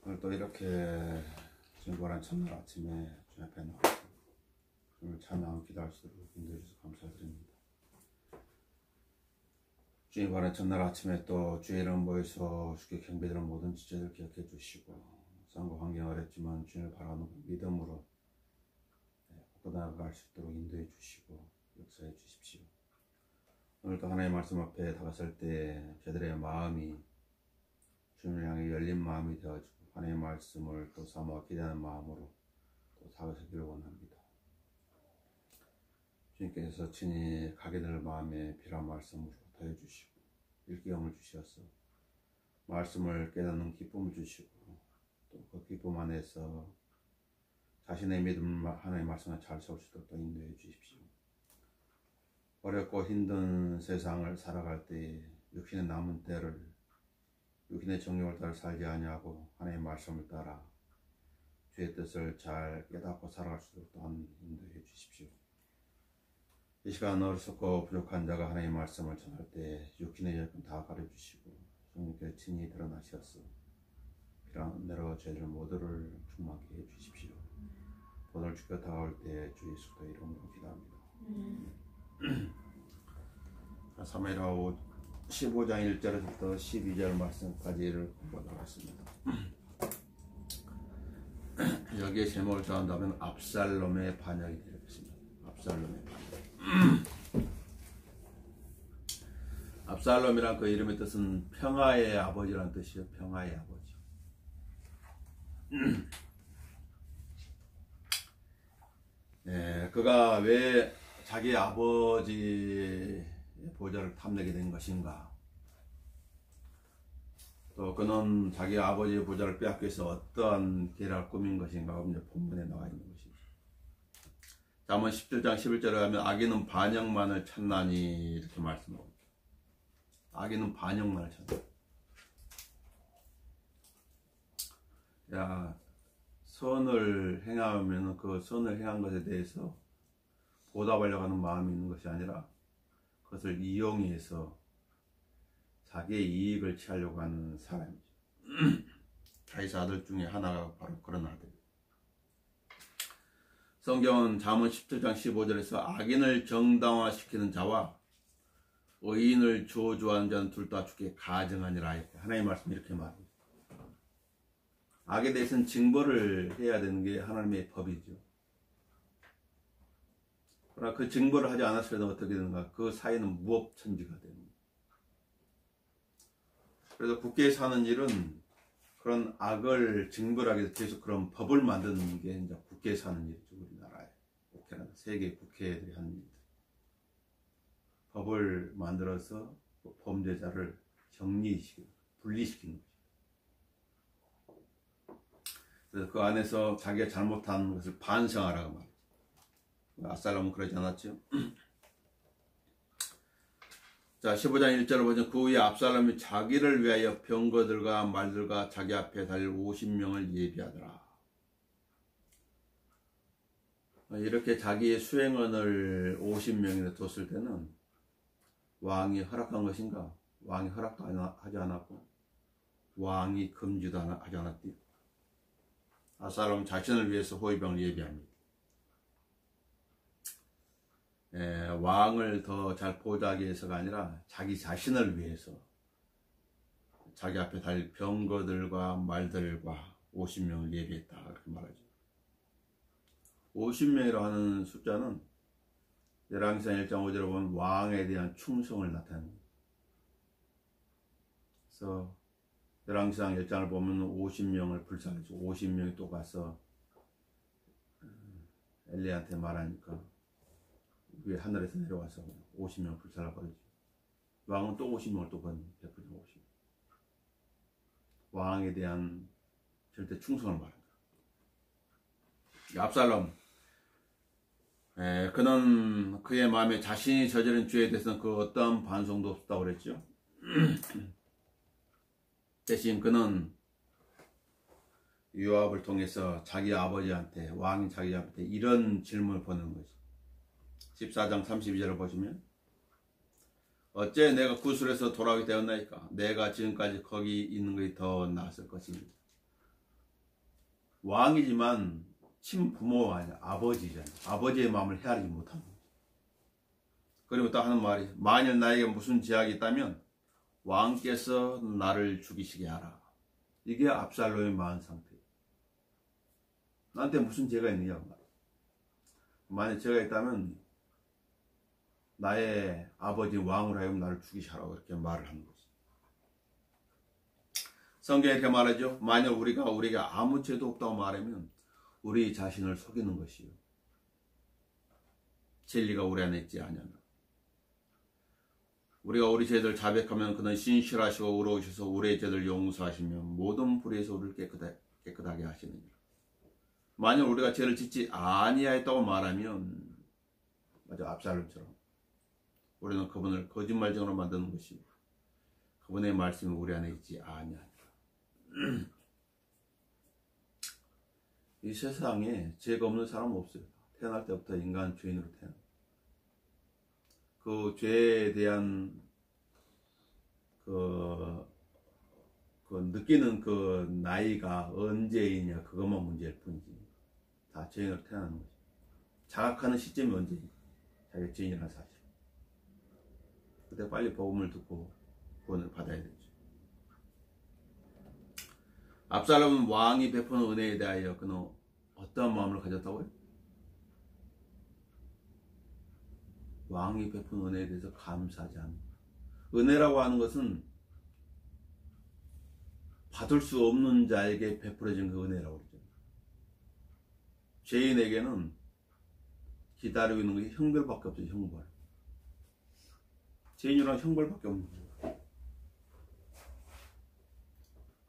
오늘 또 이렇게 진보한 첫날 아침에 주님 앞에 나와서 주님을 찬양하고 기도할 수 있도록 인도해 주셔서 감사드립니다. 주님 바른 첫날 아침에 또 주의 이름 모여서 주께 경배드리는 모든 지체들 기억해 주시고, 상고 환경 어렵지만 주님을 바라는 믿음으로 나아갈 수 있도록 인도해 주시고 역사해 주십시오. 오늘도 하나님의 말씀 앞에 다가설 때 저들의 마음이 주님을 향해 열린 마음이 되어지고 하나님의 말씀을 또 사모하 기대하는 마음으로 또 다가서기를 원합니다. 주님께서 친히 가게 될 마음에 필요한 말씀을 더해 주시고 일기함을 주셔서 말씀을 깨닫는 기쁨을 주시고, 또 그 기쁨 안에서 자신의 믿음 하나님의 말씀을 잘 세울 수 있도록 인도해 주십시오. 어렵고 힘든 세상을 살아갈 때 육신의 남은 때를 육신의 정욕을 따라 살지 아니하고 하나님의 말씀을 따라 주의 뜻을 잘 깨닫고 살아갈 수 있도록 또한 인도해 주십시오. 이 시간 어리석고 부족한 자가 하나님의 말씀을 전할 때 육신의 여건 다 가려주시고 주님께 친히 드러나셔서 필요한 은혜로 저희들 모두를 충만하게 해주십시오. 오늘 주께 다가올 때 주 예수도 이름으로 기도합니다. 사무엘하 15장 1절에서부터 12절 말씀까지를 보도록 하겠습니다. 여기에 제목을 정한다면 압살롬의 반역이 되겠습니다. 압살롬의 반역. 압살롬이란 그 이름의 뜻은 평화의 아버지라는 뜻이에요. 평화의 아버지. 그가 왜 자기 아버지의 보좌를 탐내게 된 것인가, 또 그는 자기 아버지의 보좌를 빼앗기 위해서 어떠한 계략을 꾸민 것인가 이제 본문에 나와 있는 것입니다. 잠언 17장 11절에 하면 악인은 반역만을 찾나니 이렇게 말씀하고, 악인은 반역만을 찾나. 야, 선을 행하면 그 선을 행한 것에 대해서 보답하려고 하는 마음이 있는 것이 아니라 그것을 이용해서 자기의 이익을 취하려고 하는 사람이죠. 다윗의 아들 중에 하나가 바로 그런 아들. 성경은 잠언 17장 15절에서 악인을 정당화시키는 자와 의인을 저주하는 자는 둘 다 주께 가증하니라 했고, 하나님의 말씀이 이렇게 말합니다. 악에 대해서는 징벌을 해야 되는 게 하나님의 법이죠. 그러나 그 징벌을 하지 않았을 때는 어떻게 되는가? 그 사이는 무법천지가 됩니다. 그래서 국회에 사는 일은 그런 악을 징벌하기 위해서 계속 그런 법을 만드는 게 이제 국회에 사는 일이죠. 우리나라에 국회는 세계 국회들이 하는 일들. 법을 만들어서 범죄자를 정리시키고 분리시키는 거죠. 그래서 그 안에서 자기가 잘못한 것을 반성하라고 말해요. 압살롬은 그러지 않았죠. 자, 15장 1절을 보면 그 후에 압살롬이 자기를 위하여 병거들과 말들과 자기 앞에 달릴 50명을 예비하더라. 이렇게 자기의 수행원을 50명이나 뒀을 때는 왕이 허락한 것인가? 왕이 허락도 하지 않았고 왕이 금지도 하지 않았대요. 압살롬 자신을 위해서 호위병을 예비합니다. 왕을 더 잘 보호하기 위해서가 아니라 자기 자신을 위해서 자기 앞에 달릴 병거들과 말들과 50명을 예비했다, 그렇게 말하죠. 50명이라고 하는 숫자는 열왕기상 1장 5절에 보면 왕에 대한 충성을 나타냅니다. 그래서 열왕기상 1장을 보면 50명을 불살르죠. 50명이 또 가서 엘리야한테 말하니까 위에 하늘에서 내려와서 50명을 불살라버리죠. 왕은 또 50명을 또 베풀죠. 50명. 왕에 대한 절대 충성을 말합니다. 압살롬, 그는 그의 마음에 자신이 저지른 죄에 대해서는 그 어떠한 반성도 없다고 그랬죠. 대신 그는 요압을 통해서 자기 아버지한테, 왕인 자기 아버지한테 이런 질문을 보내는 거죠. 14장 32절을 보시면 어째 내가 구술에서 돌아오게 되었나이까? 내가 지금까지 거기 있는 것이 더 나았을 것입니다. 왕이지만 친부모가 아니라 아버지잖아요. 아버지의 마음을 헤아리지 못한 거예요. 그리고 또 하는 말이, 만일 나에게 무슨 제약이 있다면 왕께서 나를 죽이시게 하라. 이게 압살롬의 마음 상태예요. 나한테 무슨 죄가 있느냐. 만약 죄가 있다면 나의 아버지 왕으로 하여금 나를 죽이시라고 이렇게 말을 하는 거죠. 성경에 이렇게 말하죠. 만약 우리가 아무 죄도 없다고 말하면 우리 자신을 속이는 것이요, 진리가 우리 안에 있지 아니하나. 우리가 우리 죄를 자백하면 그는 신실하시고 의로우셔서 우리의 죄를 용서하시며 모든 불의에서 우리를 깨끗하게 하시느니라. 만약 우리가 죄를 짓지 아니하였다고 말하면, 맞아, 압살롬처럼 우리는 그분을 거짓말쟁이로 만드는 것이고 그분의 말씀이 우리 안에 있지 아니하니라. 이 세상에 죄가 없는 사람은 없어요. 태어날 때부터 인간 죄인으로 태어나. 그 죄에 대한 그 느끼는 그 나이가 언제이냐, 그것만 문제일 뿐이지. 다 죄인으로 태어나는 거지. 자각하는 시점이 언제인가, 자기가 죄인이라는 사실. 그때 빨리 복음을 듣고 구원을 받아야 되죠. 압살롬은 왕이 베푸는 은혜에 대하여 그는 어떠한 마음을 가졌다고요? 왕이 베푼 은혜에 대해서 감사하지 않는 거예요. 은혜라고 하는 것은 받을 수 없는 자에게 베풀어진 그 은혜라고 그러죠. 죄인에게는 기다리고 있는 것이 형벌밖에 없죠. 형벌. 죄인이란 형벌밖에 없는 거예요.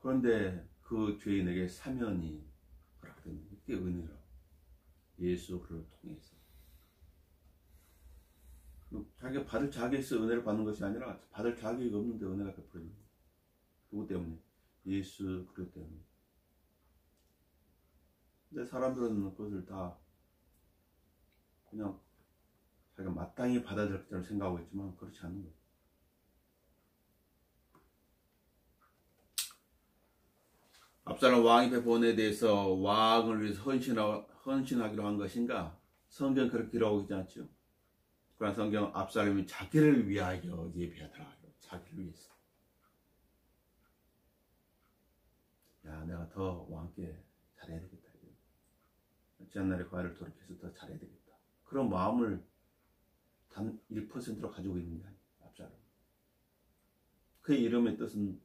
그런데 그 죄인에게 사면이 허락되는 게 은혜라고. 예수 그를 통해서. 자기가 받을 자격이 있어 은혜를 받는 것이 아니라 받을 자격이 없는데 은혜가 베풀어지는 거예요. 누구 때문에? 예수 그리스도 때문에. 근데 사람들은 그것을 다 그냥 자기가 마땅히 받아야 될 것처럼 생각하고 있지만 그렇지 않은 거예요. 압살롬 왕이 베푼 은혜에 대해서 왕을 위해서 헌신하기로 한 것인가? 성경 그렇게 기록하고 있지 않죠? 그러나 성경 압살롬이 자기를 위하여 예비하더라. 자기를 위해서. 야, 내가 더 왕께 잘해야 되겠다. 지난날의 과를 돌이켜서 더 잘해야 되겠다. 그런 마음을 단 1%로 가지고 있는 게 아니에요. 압살롬. 그의 이름의 뜻은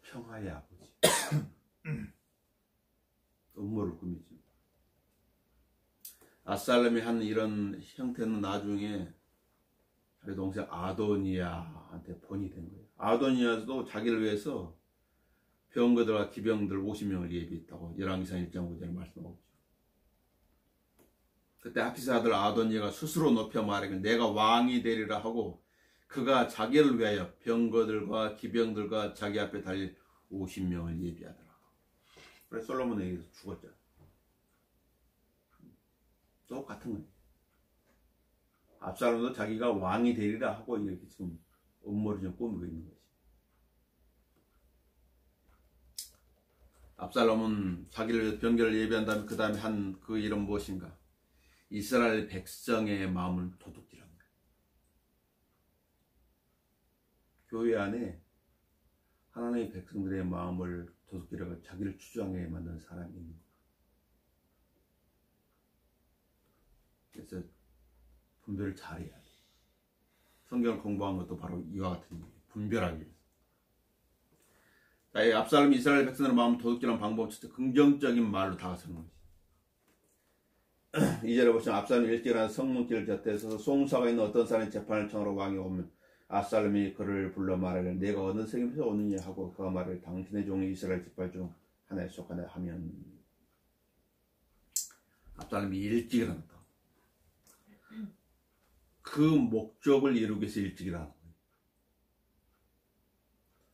평화의 아버지. 음모를 꾸미죠. 압살롬이 한 이런 형태는 나중에 자기 동생 아도니아한테 본이 된 거예요. 아도니아도 자기를 위해서 병거들과 기병들 50명을 예비했다고 열왕기상 1장 5절에 말씀하고 있죠. 그때 하피스 아들 아도니아가 스스로 높여 말하기를 내가 왕이 되리라 하고 그가 자기를 위하여 병거들과 기병들과 자기 앞에 달릴 50명을 예비하더라. 그래서 솔로몬에게서 죽었죠. 똑같은 거예요. 압살롬도 자기가 왕이 되리라 하고 이렇게 지금 음모를 좀 꾸미고 있는 거지. 압살롬은 자기를 위해서 병거를 예비한 다음에 그 다음에 한 그 일은 무엇인가? 이스라엘 백성의 마음을 도둑질한 거예요. 교회 안에 하나님의 백성들의 마음을 도둑질하고 자기를 추종하게 만드는 사람이 있는 거예요. 그래서 분별을 잘해야 돼. 성경을 공부한 것도 바로 이와 같은 일이에요. 분별하기 위해서. 자, 이 압살롬이 이스라엘 백성들의 마음을 도둑질하는 방법은 진짜 긍정적인 말로 다가서는 거지. 2절에 보시면 압살롬이 일찍 성문길 곁에 서서 송사가 있는 어떤 사람이 재판을 청하러 왕이 오면 압살롬이 그를 불러 말하기를 내가 어느 성에서 오느냐 하고 그가 말하기를 당신의 종이 이스라엘 지파 중 하나에 속하네 하면 압살롬이 일찍 일어났다. 그 목적을 이루기 위해서 일찍 일어나는 거예요.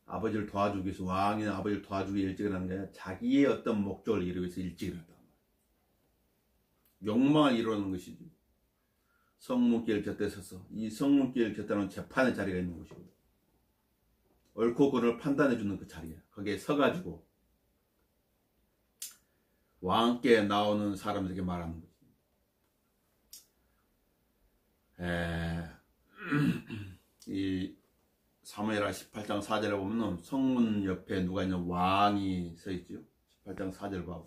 아버지를 도와주기 위해서, 왕이나 아버지를 도와주기 위해 일찍 일어나는 게 아니라 자기의 어떤 목적을 이루기 위해서 일찍 일어났다. 욕망을 이루는 것이지. 성문길 곁에 서서, 이 성문길 곁에는 재판의 자리가 있는 곳이거든. 옳고 그름을 판단해 주는 그 자리야. 거기에 서가지고 왕께 나오는 사람들에게 말하는 거지. 이 사무엘하 18장 4절에 보면 성문 옆에 누가 있는 왕이 서 있죠. 18장 4절 봐.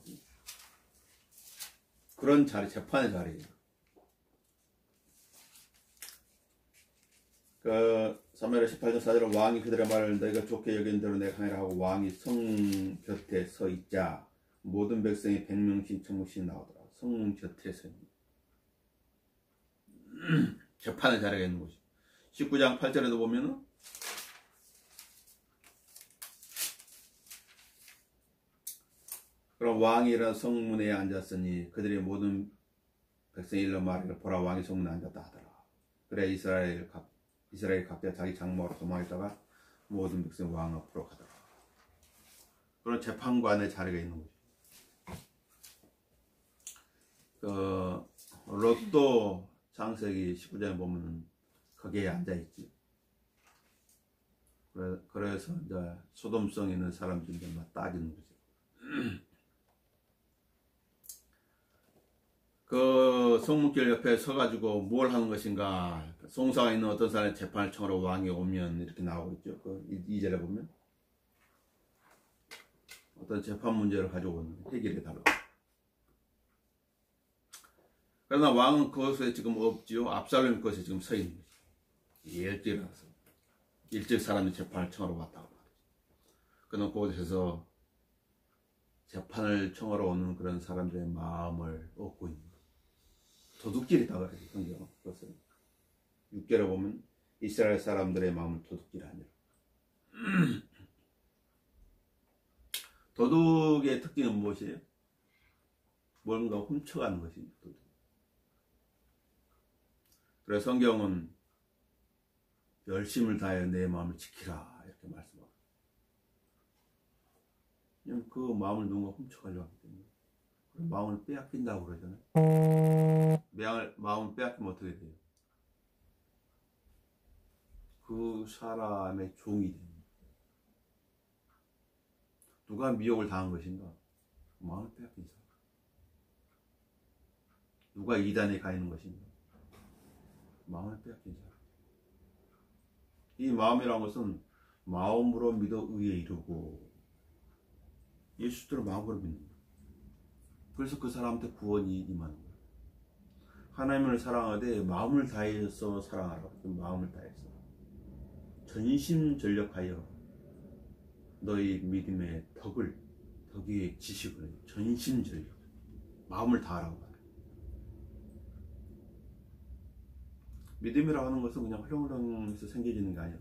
그런 자리, 재판의 자리예요. 그 사무엘하 18장 4절에 왕이 그들의 말을 너희가 좋게 여긴 대로 내가 하리라 하고 왕이 성문 곁에 서 있자 모든 백성이 100명씩 1000명씩 나오더라. 성문 곁에 서 있는 재판의 자리가 있는 곳이. 19장 8절에도 보면은 그럼 왕이 일어나 성문에 앉았으니 그들이 모든 백성이 일러 말하기를 보라 왕이 성문에 앉았다 하더라. 그래 이스라엘 각자 자기 장막으로 도망했다가 모든 백성이 왕 앞으로 가더라. 그런 재판관의 자리가 있는 거지. 그 롯도 창세기 19장에 보면 거기에 앉아있지. 그래서 이제 소돔성 있는 사람들이 막 따지는 거지. 그 성문길 옆에 서가지고 뭘 하는 것인가. 송사가 있는 어떤 사람의 재판을 청하러 왕이 오면 이렇게 나오고 있죠. 그 2절에 보면 어떤 재판 문제를 가지고 오는 해결해 달라고. 그러나 왕은 그것에 지금 없지요. 압살롬 것에 지금 서 있는 거지. 일찍이라서 일찍 사람이 재판을 청하러 왔다고 말이지. 그는 그곳에서 재판을 청하러 오는 그런 사람들의 마음을 얻고 있는 거예요. 도둑질이다 그래요. 성경은 그것을 6절에 보면 이스라엘 사람들의 마음을 도둑질하니라. 도둑의 특징은 무엇이에요? 뭔가 훔쳐가는 것이죠. 도둑. 그래서 성경은 열심을 다해 내 마음을 지키라 이렇게 말씀하고, 그냥 그 마음을 누군가 훔쳐가려고 하기 때문에 마음을 빼앗긴다고 그러잖아요. 마음을 빼앗기면 어떻게 돼요? 그 사람의 종이 됩니다. 누가 미혹을 당한 것인가? 마음을 빼앗긴 사람. 누가 이단에 가 있는 것인가? 마음을 빼앗긴 사람. 이 마음이라는 것은 마음으로 믿어 의에 이르고 예수를 마음으로 믿는 거예요. 그래서 그 사람한테 구원이 임하는 거예요. 하나님을 사랑하되 마음을 다해서 사랑하라고. 마음을 다해서 전심전력하여 너희 믿음의 덕의 지식을 전심전력 마음을 다하라고 말해요. 믿음이라고 하는 것은 그냥 흐렁흐렁해서 생겨지는 게 아니라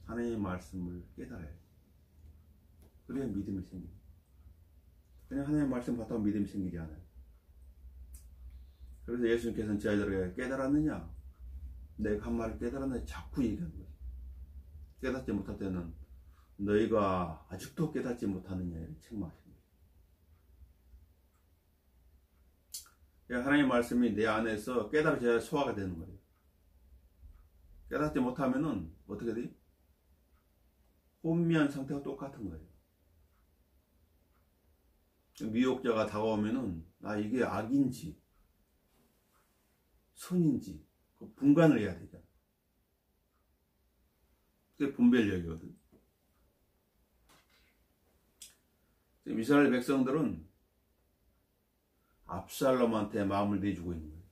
하나님의 말씀을 깨달아야 해요. 그래야 믿음이 생깁니다. 그냥 하나님의 말씀 받다가 믿음이 생기지 않아요. 그래서 예수님께서는 제자들에게 깨달았느냐? 내가 한 말을 깨달았느냐? 자꾸 얘기하는 거예요. 깨닫지 못할 때는 너희가 아직도 깨닫지 못하느냐 이렇게 책망하십니다. 하나님의 말씀이 내 안에서 깨달아져야 소화가 되는 거예요. 깨닫지 못하면은 어떻게 돼? 혼미한 상태가 똑같은 거예요. 미혹자가 다가오면은 이게 악인지 선인지 분간을 해야 되잖아. 그게 분별력이거든. 이스라엘 백성들은 압살롬한테 마음을 내주고 있는 거예요.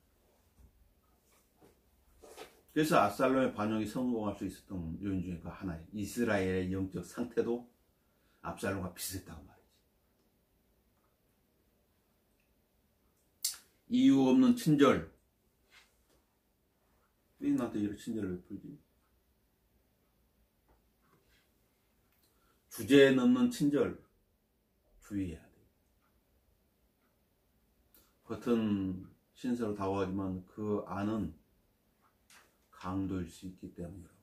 그래서 압살롬의 반역이 성공할 수 있었던 요인 중에 그 하나예요. 이스라엘의 영적 상태도 압살롬과 비슷했다고 말이지. 이유 없는 친절. 왜 나한테 이런 친절을 베풀지? 주제에 넣는 친절 주의해야 돼. 겉은 신세로 다가가지만 그 안은 강도일 수 있기 때문이라고.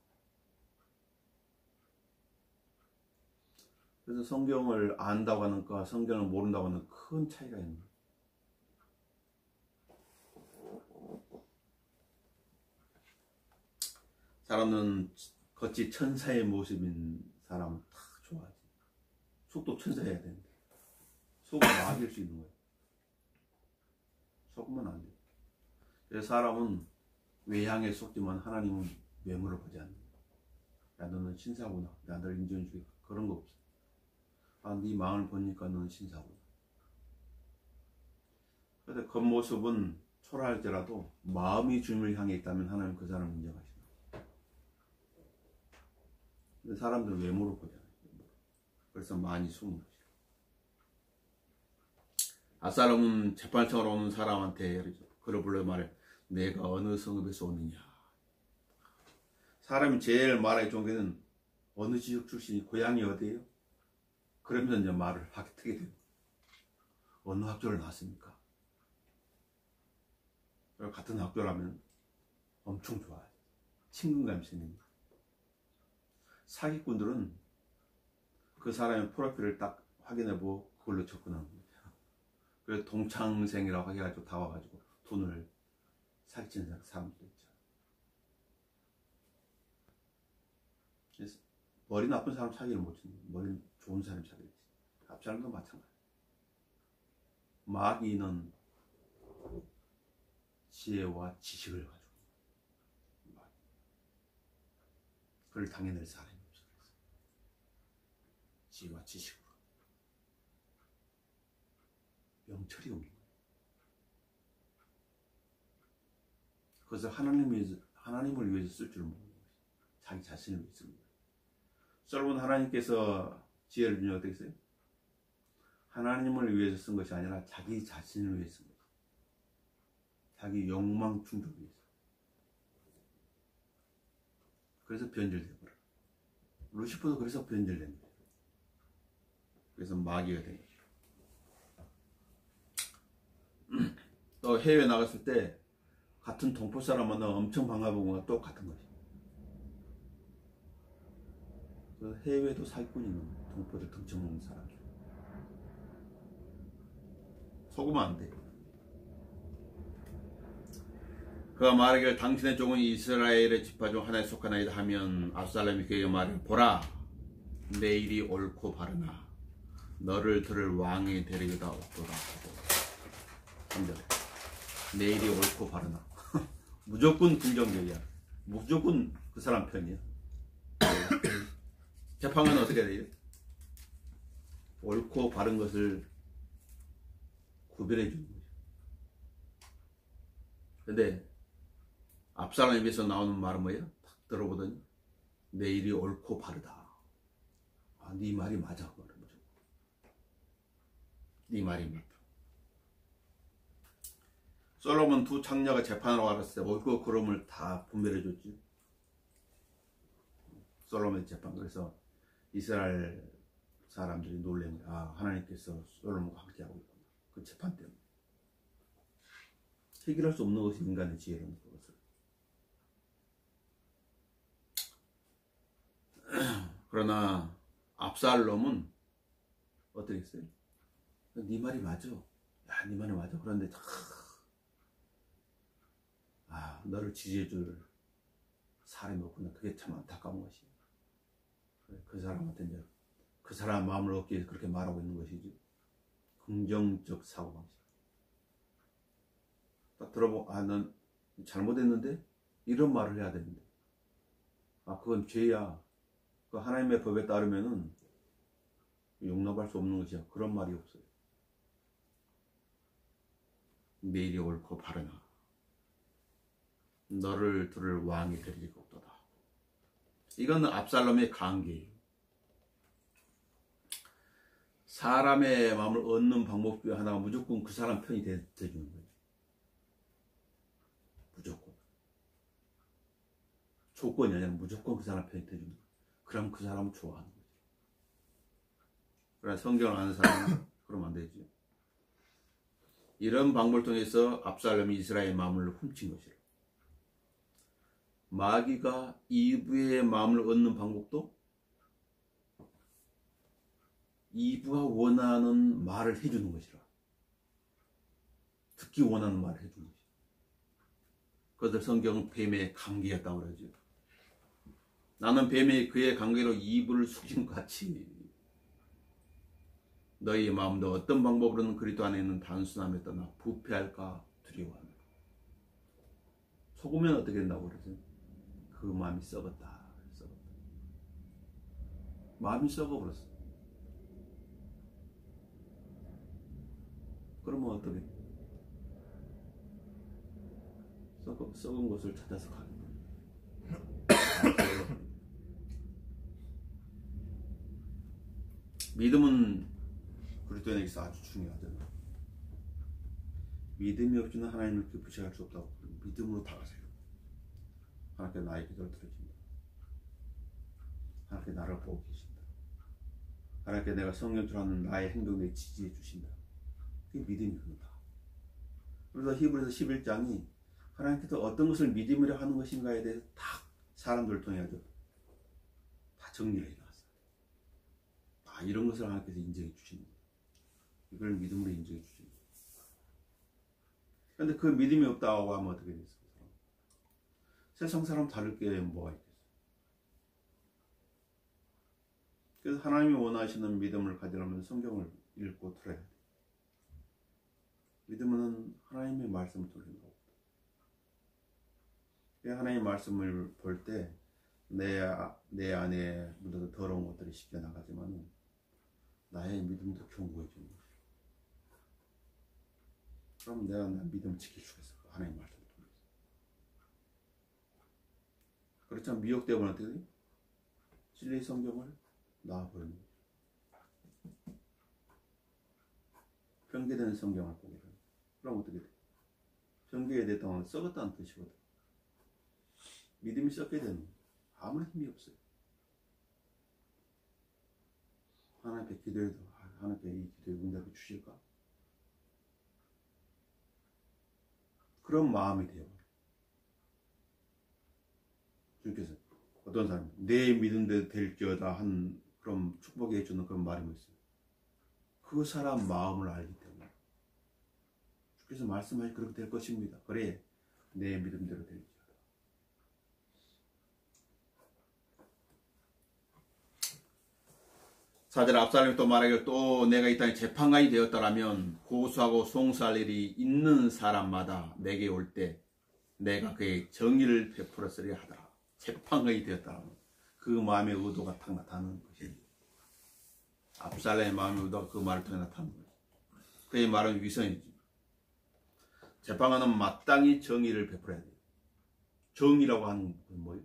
그래서 성경을 안다고 하는 것과 성경을 모른다고 하는 큰 차이가 있는 거예요. 사람은 겉이 천사의 모습인 사람은 다 좋아하지. 속도 천사해야 되는데 속으면 마귀일 수 있는 거예요. 속으면 안 돼요. 그래서 사람은 외향에 속지만 하나님은 외모를 보지 않는 거예요. 야, 너는 신사구나. 야, 너를 인정해주게. 그런 거 없어. 아, 네 마음을 보니까 너는 신사구나. 그런데 겉모습은 초라할지라도 마음이 주님을 향해 있다면 하나님 그 사람을 인정하신다. 근데 사람들은 외모를 보잖아요. 그래서 많이 숨은 거죠. 압살롬은 재판청으로 오는 사람한테 그를 불러 말해, 내가 어느 성읍에서 오느냐. 사람이 제일 말하기 좋은 게는 어느 지역 출신이, 고향이 어디예요? 그러면서 이제 말을 하게 되게 돼요. 어느 학교를 나왔습니까? 같은 학교라면 엄청 좋아요. 친근감이 생깁니다. 사기꾼들은 그 사람의 프로필을 딱 확인해보고 그걸로 접근하는 거예요. 그래서 동창생이라고 해가지고 다 와가지고 돈을 사기치는 사람도 있죠. 그래서 머리 나쁜 사람 사기를 못 치는 거예요. 머리 좋은 사람 사기를 치는 거예요. 압살롬도 마찬가지예요. 마귀는 지혜와 지식을 가지고 있는 그를 당해낼 사람이 없어요. 지혜와 지식으로 명철이 없는 거예요. 그것을 하나님을 위해서 쓸 줄 모르는 거예요. 자기 자신을 위해서 쓰는 거예요. 솔로몬 하나님께서 지혜를 주니 어떻게 했어요? 하나님을 위해서 쓴 것이 아니라 자기 자신을 위해서 쓴 거예요. 자기 욕망 충족을 위해서. 그래서 변질되고 그래요. 루시퍼도 그래서 변질된 거예요. 그래서 마귀가 된 거죠. 또 해외에 나갔을 때 같은 동포 사람 만나면 엄청 반가운 거와 똑같은 거지. 그래서 해외에도 사기꾼이 있는 거예요. 동포들 등쳐먹는 사람들. 속으면 안 돼요. 그가 말하기를 당신의 종은 이스라엘의 지파 중 하나에 속하나이다 하면 압살롬이 그에게 말하기를 보라, 내일이 옳고 바르나 너를 들을 왕이 되리이다 없도다 하고. 3절 내일이 옳고 바르나 무조건 긍정적이야. 무조건 그 사람 편이야. 재판은 어떻게 돼요? 옳고 바른 것을 구별해 주는 거죠. 근데 압살롬 입에서 나오는 말은 뭐예요? 딱 들어보더니 내 일이 옳고 바르다. 아, 네 말이 맞아. 네 말이 맞다. 솔로몬 두 창녀가 재판하러 왔을 때 옳고 그름을 다 분별해 줬지. 솔로몬의 재판. 그래서 이스라엘 사람들이 놀래는 거야. 아, 하나님께서 솔로몬과 함께하고 있구나. 그 재판 때문에. 해결할 수 없는 것이 인간의 지혜라는 것을. 그러나 압살롬은 어떻게 했어요? 네 말이 맞아. 야, 네 말이 맞아. 그런데 너를 지지해줄 사람이 없구나. 그게 참 안타까운 것이에요. 그 사람한테 이제 그 사람 마음을 얻기 위해서 그렇게 말하고 있는 것이지. 긍정적 사고방식. 딱 들어보고 난 잘못했는데 이런 말을 해야 되는데 그건 죄야. 그 하나님의 법에 따르면은 용납할 수 없는 것이야. 그런 말이 없어요. 내일이 옳고 바르나 너를 들을 왕이 될 리가 없도다. 이거는 압살롬의 관계예요. 사람의 마음을 얻는 방법 중에 하나가 무조건 그 사람 편이 되주는 거예요. 무조건. 조건이 아니라 무조건 그 사람 편이 되주는 거예요. 그럼 그 사람은 좋아하는 거죠. 그러나 성경을 아는 사람은 그러면 안 되지. 이런 방법을 통해서 압살롬이 이스라엘의 마음을 훔친 것이라. 마귀가 이브의 마음을 얻는 방법도 이브가 원하는 말을 해주는 것이라. 듣기 원하는 말을 해주는 것이라. 그것을 성경은 뱀의 감기였다고 그러죠. 나는 뱀이 그의 관계로 이불을 숙인 것 같이. 너희의 마음도 어떤 방법으로는 그리스도 안에 있는 단순함에 떠나 부패할까 두려워하며. 속으면 어떻게 된다고 그러지? 그 마음이 썩었다. 마음이 썩어버렸어. 그러면 어떻게? 썩은 것을 찾아서 가는 거야. 믿음은 그리스도인에게서 아주 중요하잖아. 믿음이 없이는 하나님을 기쁘시게 할 수 없다고. 믿음으로 다가세요. 하나님께 나의 기도를 들어준다. 하나님께 나를 보고 계신다. 하나님께 내가 성령처럼 하는 나의 행동에 지지해 주신다. 그게 믿음이거든. 그래서 히브리서 11장이 하나님께서 어떤 것을 믿음이라 하는 것인가에 대해서 다 사람들을 통해 가지고 다 정리를 해놨어요. 이런 것을 하나님께서 인정해 주시는 거예요. 이걸 믿음으로 인정해 주시는 거예요. 그런데 그 믿음이 없다고 하면 어떻게 됐어요? 세상 사람 다를 게 뭐가 있겠어요? 그래서 하나님이 원하시는 믿음을 가지려면 성경을 읽고 들어야 돼요. 믿음은 하나님의 말씀을 듣는 거고, 하나님의 말씀을 볼 때 내 안에 묻어서 더러운 것들이 씻겨 나가지만 나의 믿음도 견고해지는 거죠. 그럼 내가 내 믿음을 지킬 수가 있어. 하나님의 말씀을 통해서. 그렇지만 미혹되면 어떻게 돼? 진리의 성경을 놔버리는 거죠. 변개되는 성경을 보게 되는 거죠. 그럼 어떻게 돼? 변개에 됐다면 썩었다는 뜻이거든. 믿음이 썩게 되는 거예요. 아무런 힘이 없어요. 하나님께 기도해도 하나님께 이 기도에 응답해 주실까? 그런 마음이 돼요. 주님께서 어떤 사람 내 믿음대로 될지어다 한 그런 축복해 주는 그런 말이 있어요. 그 사람 마음을 알기 때문에 주께서 말씀하시 그렇게 될 것입니다. 그래 내 믿음대로 될지어다. 사절 압살롬이 또 말하기를 또 내가 이 땅에 재판관이 되었더라면 고소하고 송수할 일이 있는 사람마다 내게 올 때 내가 그의 정의를 베풀었으리 하더라. 재판관이 되었더라면 그 마음의 의도가 딱 나타나는 것입니다. 압살롬의 마음의 의도가 그 말을 통해 나타나는 거죠. 그의 말은 위선이지. 재판관은 마땅히 정의를 베풀어야 돼요. 정의라고 하는 건 뭐예요?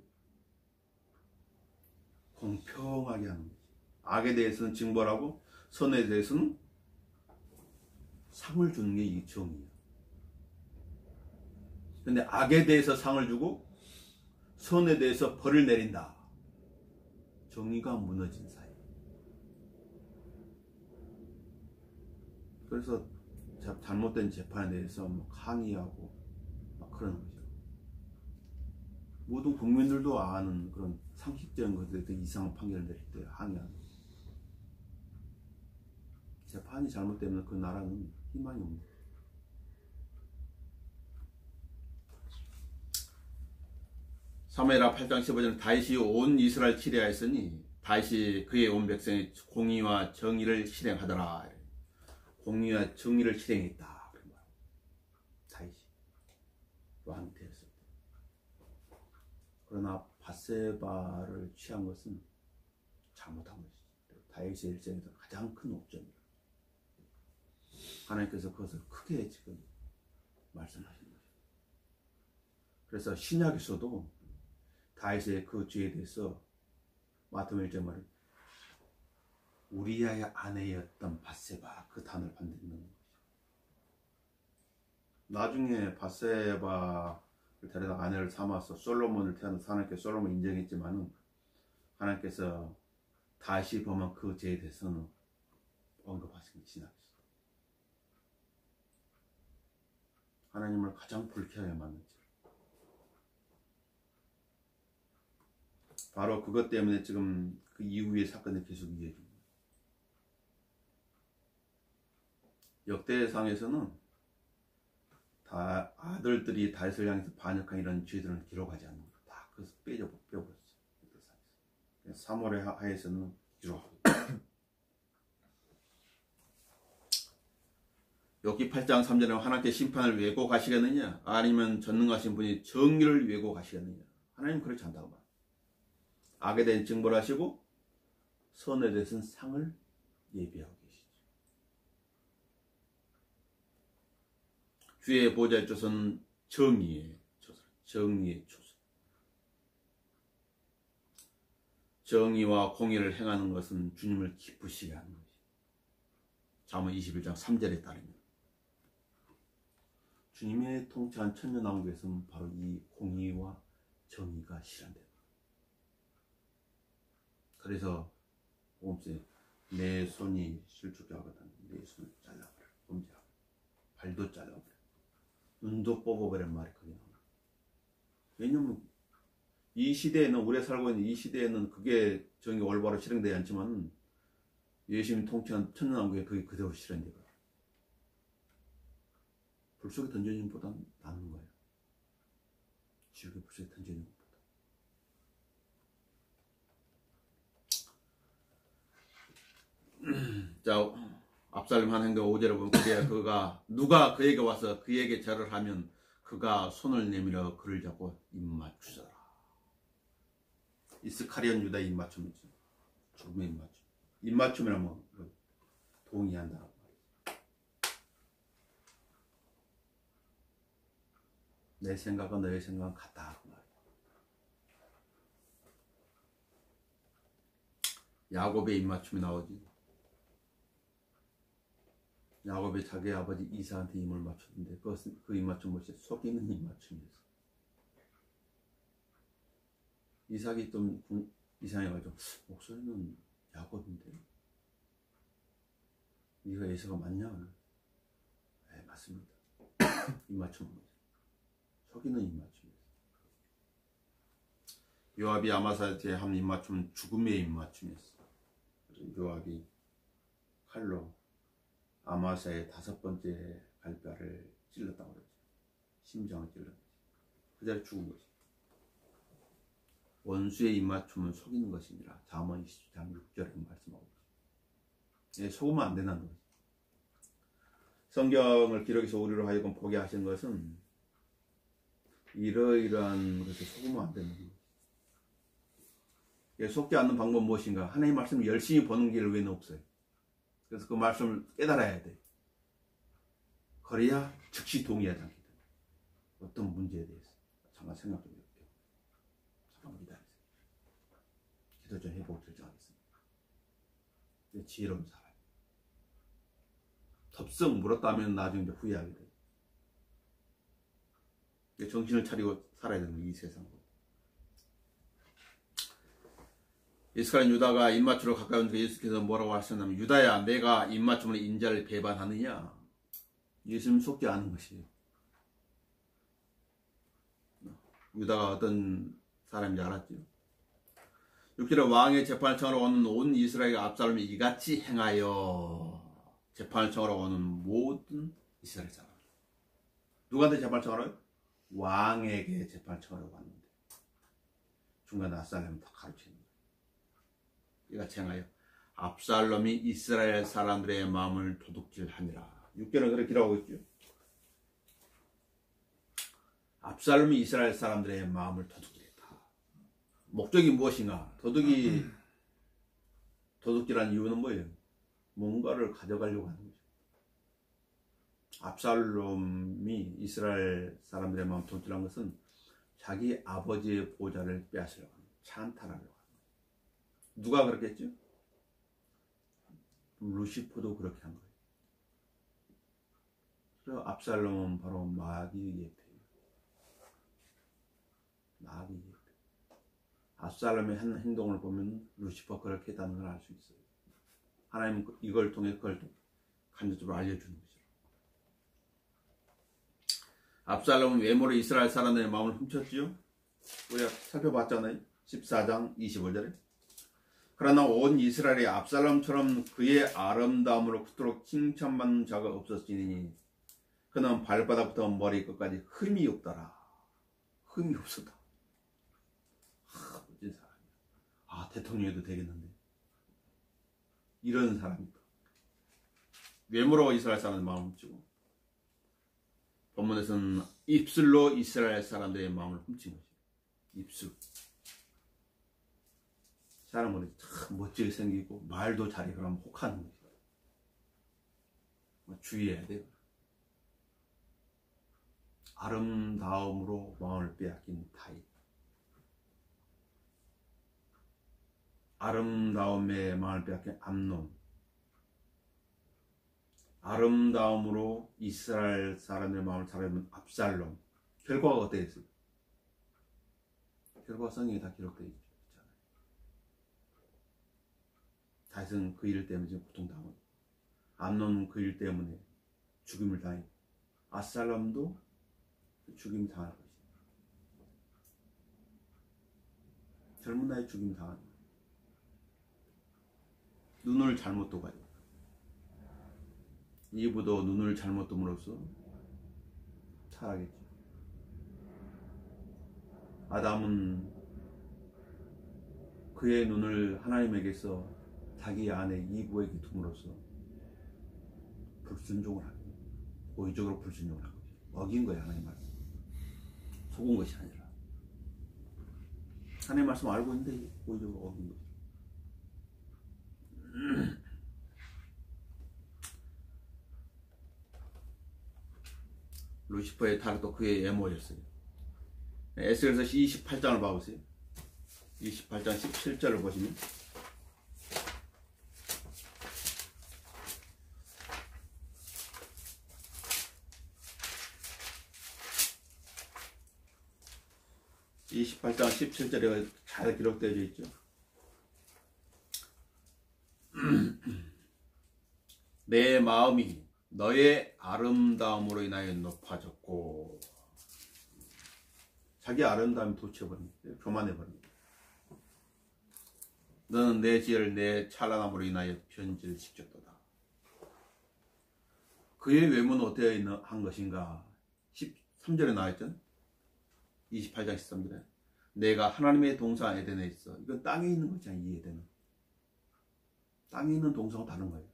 공평하게 하는 거죠. 악에 대해서는 징벌하고 선에 대해서는 상을 주는 게 이 정의예요. 그런데 악에 대해서 상을 주고 선에 대해서 벌을 내린다. 정의가 무너진 사이. 그래서 잘못된 재판에 대해서 항의하고 막 그러는 거죠. 모든 국민들도 아는 그런 상식적인 것들에 대해 이상한 판결을 내릴 때 항의하는 거죠. 재판이 잘못되면 그 나라는 희망이 없는 거예요. 사무엘하 8장 15절 다윗이 온 이스라엘 치리하였으니 다윗이 그의 온 백성의 공의와 정의를 실행하더라. 공의와 정의를 실행했다. 다윗이 왕이 되었을 때. 그러나 밧세바를 취한 것은 잘못한 것이죠. 다윗의 일생에서 가장 큰 옥점이에요. 하나님께서 그것을 크게 지금 말씀하시는 거죠. 그래서 신약에서도 다윗의 그 죄에 대해서 마태복음 1장 말은 우리아의 아내였던 밧세바 그 단어를 반드시 넣는 거죠. 나중에 밧세바를 데려다 아내를 삼아서 솔로몬을 태어나서 하나님께 솔로몬을 인정했지만은 하나님께서 다윗이 범한 그 죄에 대해서는 언급하신 신약에서. 하나님을 가장 불쾌하게 만든 죄. 바로 그것 때문에 지금 그 이후의 사건을 계속 이해해 줍니다. 역대상에서는 다 아들들이 다윗을 향해서 반역한 이런 죄들은 기록하지 않는 거예요. 다 그것을 빼버렸어요. 사무엘 하에서는 기록하고 욥기 8장 3절에 하나님께 심판을 왜곡하시겠느냐, 아니면 전능하신 분이 정의를 왜곡하시겠느냐. 하나님 그렇지 않다고 말합니다. 악에 대한 징벌 하시고 선에 대해서는 상을 예비하고 계시죠. 주의 보좌의 조서는 정의의 조서, 정의의 조서. 정의와 공의를 행하는 것은 주님을 기쁘시게 하는 것이죠. 잠언 21장 3절에 따르면 주님의 통치한 천년왕국에서는 바로 이 공의와 정의가 실현된다. 그래서 복음서에 내 손이 실족게 하거든 내 손을 잘라버려, 범죄하고 발도 잘라버려, 눈도 뽑아버린 말이 거기 나옵니다. 왜냐면 이 시대에는, 우리가 살고 있는 이 시대에는 그게 정의가 올바로 실행되지 않지만 예수님이 통치한 천년왕국에 그게 그대로 실현되거든. 불 속에 던져지는 것보다 나은 거예요. 지옥에 불 속에 던져지는 것보다. 자, 압살롬 한 행동 5절에 보면 그가 누가 그에게 와서 그에게 절을 하면 그가 손을 내밀어 그를 잡고 입맞추더라. 이스카리온 유다의 입맞춤이죠. 죽음의 입맞춤. 입맞춤이라면 동의한다. 내 생각과 너의 생각은 같다. 야곱의 입맞춤이 나오지. 야곱이 자기 아버지 이삭한테 입을 맞췄는데 그 입맞춤 뭐지? 속이는 입맞춤이었어. 이삭이 좀 이상해가지고 목소리는 야곱인데 네가 에서가 맞냐? 네, 맞습니다. 입맞춤은 뭐지? 속이는 입맞춤이었어. 요압이 아마사한테 한 입맞춤은 죽음의 입맞춤이었어. 요압이 칼로 아마사의 5번째 갈뼈를 찔렀다고 그러죠. 심장을 찔렀지. 그 자리에 죽은 거지. 원수의 입맞춤은 속이는 것이니라. 잠언 20장 6절에 말씀하고 있죠. 속으면 안 된다는 거지. 성경을 기록해서 우리로 하여금 보게 하신 것은 이러이러한 것에 속으면 안 되는 거예요. 속지 않는 방법은 무엇인가? 하나님의 말씀을 열심히 보는 길 외에는 없어요. 그래서 그 말씀을 깨달아야 돼. 그래야 즉시 동의하지 않게 돼. 어떤 문제에 대해서 잠깐 생각 좀 해볼게요. 잠깐 기다리세요. 기도 좀 해보고 결정하겠습니다. 지혜로운 사람. 덥석 물었다면 나중에 이제 후회하게 돼. 정신을 차리고 살아야 되는 이 세상으로. 이스라엘 유다가 입맞춤으로 가까이 온 예수께서 뭐라고 하셨냐면, 유다야 내가 입맞춤으로 인자를 배반하느냐? 예수님 속지 않은 것이에요. 유다가 어떤 사람인지 알았죠? 6절에 왕의 재판을 청하러 오는 온 이스라엘의 압살롬이 이같이 행하여. 재판을 청하러 오는 모든 이스라엘 사람. 누구한테 재판을 청하러요? 왕에게 재판을 청하러 왔는데 중간에 압살롬이 다 가르치는 거예요. 이같이 행하여 압살롬이 이스라엘 사람들의 마음을 도둑질하니라. 6절은 그렇게 기록하고 있죠. 압살롬이 이스라엘 사람들의 마음을 도둑질했다. 목적이 무엇인가? 도둑질한 이유는 뭐예요? 뭔가를 가져가려고 하는 거죠. 압살롬이 이스라엘 사람들의 마음을 도둑질한 것은 자기 아버지의 보좌를 빼앗으려고 하는 거예요. 찬탈하려고 하는 거예요. 누가 그렇게 했죠? 루시퍼도 그렇게 한 거예요. 그래서 압살롬은 바로 마귀의 예표예요. 마귀의 예표. 압살롬의 한 행동을 보면 루시퍼 그렇게 했다는 걸 알 수 있어요. 하나님은 이걸 통해 그걸 간접적으로 알려주는 거죠. 압살롬은 외모로 이스라엘 사람들의 마음을 훔쳤지요. 우리가 살펴봤잖아요. 14장 25절에. 그러나 온 이스라엘이 압살롬처럼 그의 아름다움으로 그토록 칭찬받는 자가 없었으니 그는 발바닥부터 머리 끝까지 흠이 없더라. 흠이 없었다. 멋진 사람이야. 대통령이 되겠는데. 이런 사람이다. 외모로 이스라엘 사람의 마음을 훔치고 본문에서는 입술로 이스라엘 사람들의 마음을 훔친 것이에요. 입술. 사람은 참 멋지게 생기고 말도 잘해. 그러면 혹하는 거죠. 주의해야 돼요. 아름다움으로 마음을 빼앗긴 타입. 아름다움에 마음을 빼앗긴 암논. 아름다움으로 이스라엘 사람의 마음을 사로잡은 압살롬. 결과가 어떻게 됐어요? 결과가 성경에 다 기록되어 있잖아요. 다윗은 그 일 때문에 지금 고통당하고, 암논은 그 일 때문에 죽임을 당했고, 압살롬도 죽임 당할 것이다. 젊은 나이에 죽임 당한 거예요. 눈을 잘못 떠가지고. 이브도 눈을 잘못 뜸으로써 타락했죠. 아담은 그의 눈을 하나님에게서 자기 아내 이브에게 둠으로써 불순종을 하는 거예요. 고의적으로 불순종을 한 거죠. 어긴 거예요. 하나님 말씀. 속은 것이 아니라. 하나님 말씀 알고 있는데 고의적으로 어긴 거죠. 루시퍼의 타락도 그의 예모였어요. 에스겔서 28장을 봐보세요. 28장 17절을 보시면, 이 28장 17절에 잘 기록되어 있죠. 내 마음이 너의 아름다움으로 인하여 높아졌고, 자기 아름다움이 도취해버립니다. 교만해버립니다. 너는 내 지혜를 내 찬란함으로 인하여 편지를 시켰도다. 그의 외모는 어떻게 한 것인가? 13절에 나와있죠. 28장 13절에 내가 하나님의 동산 에덴에 있어. 이건 땅에 있는 거잖아요. 이 에덴은 땅에 있는 동산과 다른 거예요.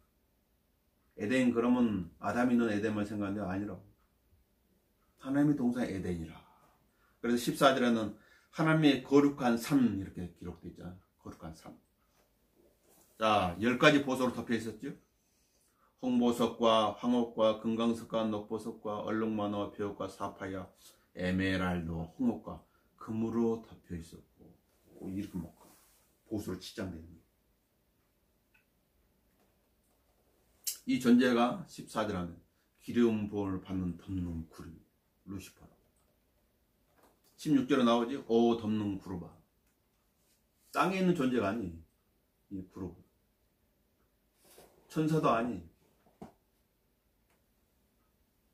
에덴 그러면 아담이 있는 에덴만 생각하는데 아니라고. 하나님의 동산 에덴이라. 그래서 14절에는 하나님의 거룩한 산 이렇게 기록되어 있잖아요. 거룩한 산. 자, 10가지 보석으로 덮여 있었죠. 홍보석과 황옥과 금강석과 녹보석과 얼룩마노와 벼옥과 사파이아, 에메랄드, 홍옥과 금으로 덮여 있었고, 이렇게 먹고 보수로 치장되는 거예요. 이 존재가 14절 하면 기름 부음을 받는 덮는 구름, 루시퍼라. 16절에 나오지. 오 덮는 구루바. 땅에 있는 존재가 아니. 이 구루. 천사도 아니.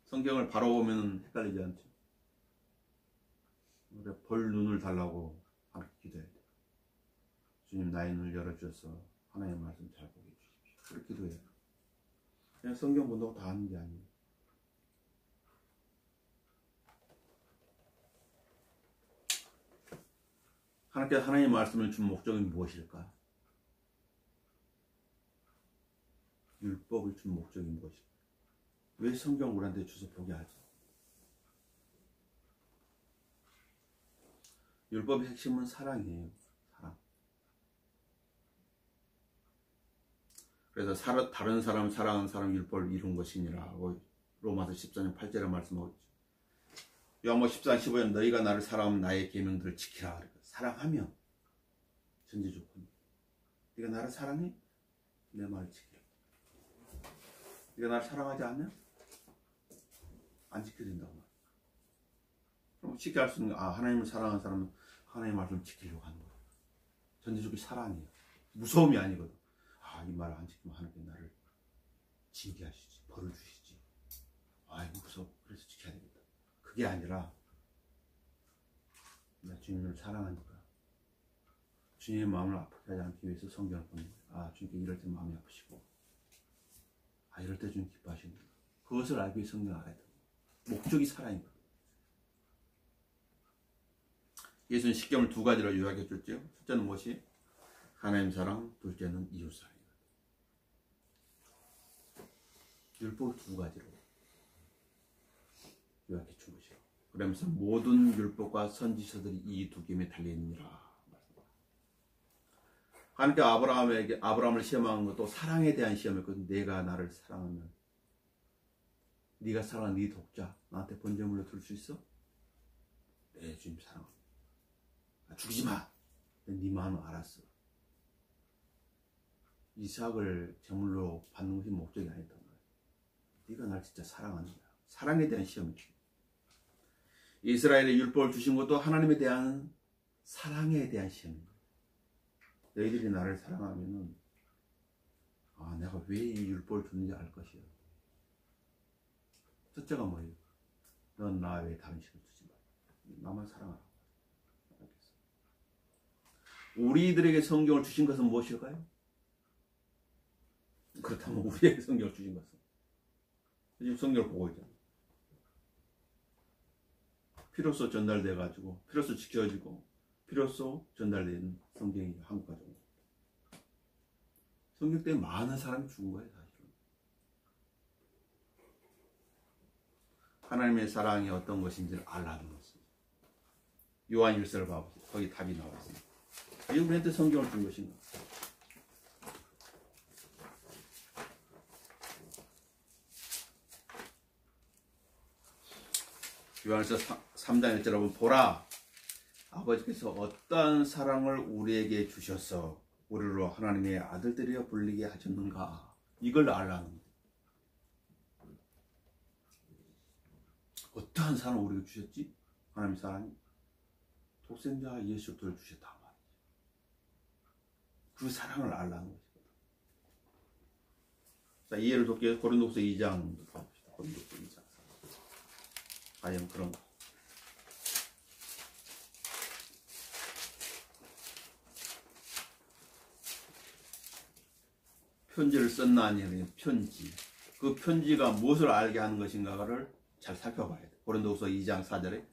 성경을 바로 보면 헷갈리지 않죠. 볼 눈을 달라고 함께 기도해야 돼. 주님 나의 눈을 열어주셔서 하나님의 말씀 잘 보게 해주십시오. 그렇게 기도해요. 그냥 성경 본다고 다 하는 게 아니에요. 하나님께서 하나님의 말씀을 준 목적이 무엇일까? 율법을 준 목적이 무엇일까? 왜 성경 우리한테 주서 보게 하지? 율법의 핵심은 사랑이에요. 사랑. 그래서 다른 사람 사랑하는 사람 율법을 이룬 것이니라고 로마서 14장 8절에 말씀하고 있죠. 요한복음 14장 15절 너희가 나를 사랑하면 나의 계명들을 지키라. 사랑하면 전제 조건이. 네가 나를 사랑해? 내 말을 지키라. 네가 나를 사랑하지 않으면 안 지켜야 된다고 말이야. 그럼 쉽게 할 수 있는 게 하나님을 사랑하는 사람은 하나님의 말씀을 지키려고 하는 거야. 전제 조건이 사랑이에요. 무서움이 아니거든. 이 말을 안 지키면 하나님께 나를 징계하시지, 벌을 주시지. 이거 무서워. 그래서 지켜야 되겠다. 그게 아니라 나 주님을 사랑하니까 주님의 마음을 아프게 하지 않기 위해서 성경을 보는 거예요. 주님께 이럴 때 마음이 아프시고 이럴 때 주님 기뻐하시는 거예요. 그것을 알기 위해 성경을 알아야 돼요. 목적이 사랑이거든요. 예수는 십계명을 두 가지로 요약해 줬죠. 첫째는 무엇이? 하나님 사랑, 둘째는 이웃 사랑이거든요. 율법을 두 가지로. 요약해 준 것이요. 그러면서 모든 율법과 선지서들이 이 두 개에 달려있느니라. 하나님께 아브라함을 시험한 것도 사랑에 대한 시험이었거든. 내가 나를 사랑하면 네가 사랑하는 네 독자 나한테 번제물로 들 수 있어? 네, 주님 사랑합니다. 죽이지 마. 네 마음은 알았어. 이삭을 제물로 받는 것이 목적이 아니었던 거야. 네가 날 진짜 사랑하느냐. 사랑에 대한 시험이지. 이스라엘의 율법을 주신 것도 하나님에 대한 사랑에 대한 시험입니다. 너희들이 나를 사랑하면은 내가 왜 이 율법을 줬는지 알 것이야. 첫째가 뭐예요? 넌 나 외에 다른 신을 두지 마. 나만 사랑하라. 알겠어. 우리들에게 성경을 주신 것은 무엇일까요? 그렇다면 우리에게 성경을 주신 것은 지금 성경을 보고 있잖아. 필요서 전달돼 가지고 필요서 지켜지고 필요서 전달되는 성경이 한국까지 온 거예요. 성경 때문에 많은 사람이 죽은 거예요, 사실은. 하나님의 사랑이 어떤 것인지를 알라는 것입니다. 요한일서를 봐보세요. 거기 답이 나와 있습니다. 왜 우리한테 성경을 준 것인가? 요한일서 3장 1절에 보면 보라 아버지께서 어떠한 사랑을 우리에게 주셔서 우리로 하나님의 아들들이여 불리게 하셨는가. 이걸 알라는 거예요. 어떠한 사랑을 우리에게 주셨지? 하나님의 사랑이 독생자 예수 그리스도를 주셨다 말이죠. 그 사랑을 알라는 것이거든. 자, 이해를 돕기 위해서 고린도후서 2장 봅시다. 고린도후서 2장. 과연 그런 거. 편지를 썼나니 편지. 그 편지가 무엇을 알게 하는 것인가를 잘 살펴봐야 돼. 고린도후서 2장 4절에